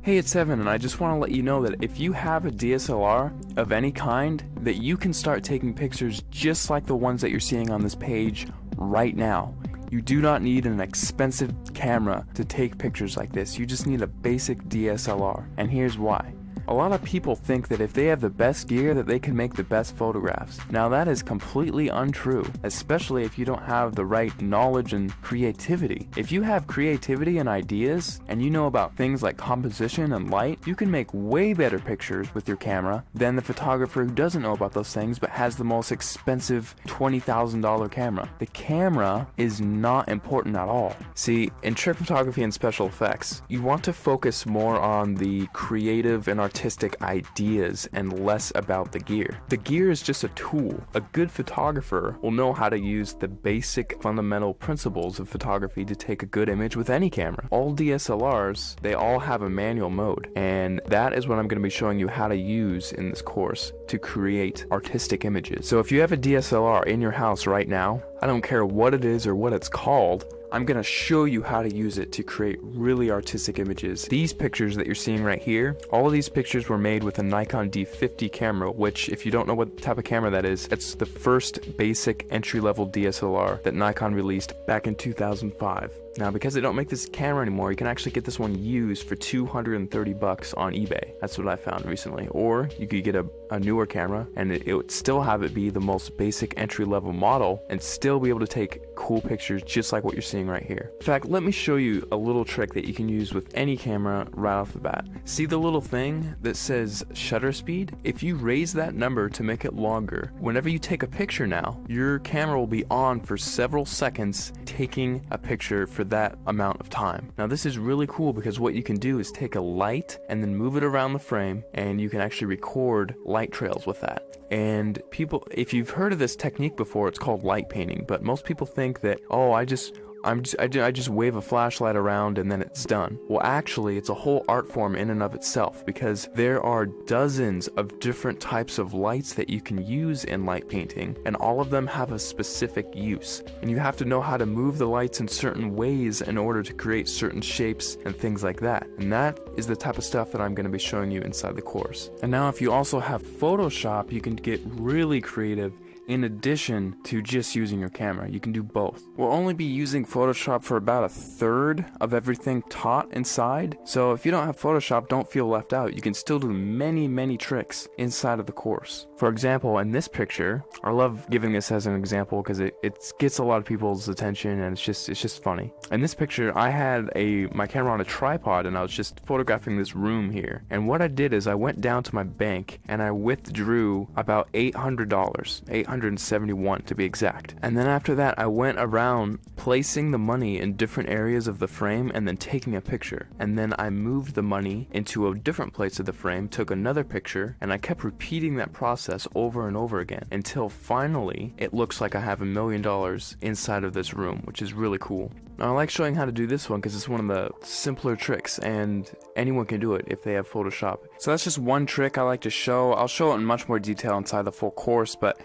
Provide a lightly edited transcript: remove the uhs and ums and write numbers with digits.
Hey, it's Evan, and I just want to let you know that if you have a DSLR of any kind, that you can start taking pictures just like the ones that you're seeing on this page right now. You do not need an expensive camera to take pictures like this. You just need a basic DSLR, and here's why. A lot of people think that if they have the best gear that they can make the best photographs. Now that is completely untrue, especially if you don't have the right knowledge and creativity. If you have creativity and ideas, and you know about things like composition and light, you can make way better pictures with your camera than the photographer who doesn't know about those things but has the most expensive $20,000 camera. The camera is not important at all. See, in trick photography and special effects, you want to focus more on the creative and artistic ideas and less about the gear. The gear is just a tool. A good photographer will know how to use the basic fundamental principles of photography to take a good image with any camera. All DSLRs, they all have a manual mode, and that is what I'm going to be showing you how to use in this course to create artistic images. So if you have a DSLR in your house right now, I don't care what it is or what it's called, I'm going to show you how to use it to create really artistic images. These pictures that you're seeing right here, all of these pictures were made with a Nikon D50 camera, which if you don't know what type of camera that is, it's the first basic entry-level DSLR that Nikon released back in 2005. Now, because they don't make this camera anymore, you can actually get this one used for $230 on eBay. That's what I found recently. Or you could get a newer camera and it would still have it be the most basic entry-level model and still be able to take cool pictures just like what you're seeing right here. In fact, let me show you a little trick that you can use with any camera right off the bat. See the little thing that says shutter speed? If you raise that number to make it longer, whenever you take a picture now, your camera will be on for several seconds taking a picture for that amount of time. Now this is really cool because what you can do is take a light and then move it around the frame, and you can actually record light trails with that. And people, if you've heard of this technique before, it's called light painting, but most people think that, oh, I just wave a flashlight around and then it's done. Well, actually, it's a whole art form in and of itself, because there are dozens of different types of lights that you can use in light painting, and all of them have a specific use. And you have to know how to move the lights in certain ways in order to create certain shapes and things like that. And that is the type of stuff that I'm going to be showing you inside the course. And now if you also have Photoshop, you can get really creative. In addition to just using your camera, you can do both. We'll only be using Photoshop for about a third of everything taught inside, so if you don't have Photoshop, don't feel left out. You can still do many tricks inside of the course. For example, in this picture, I love giving this as an example because it gets a lot of people's attention and it's just funny. In this picture, I had my camera on a tripod and I was just photographing this room here. And what I did is I went down to my bank and I withdrew about $800, $871 to be exact. And then after that, I went around placing the money in different areas of the frame and then taking a picture. And then I moved the money into a different place of the frame, took another picture, and I kept repeating that process over and over again until finally it looks like I have $1 million inside of this room, which is really cool. Now, I like showing how to do this one because it's one of the simpler tricks and anyone can do it if they have Photoshop. So that's just one trick I like to show. I'll show it in much more detail inside the full course, but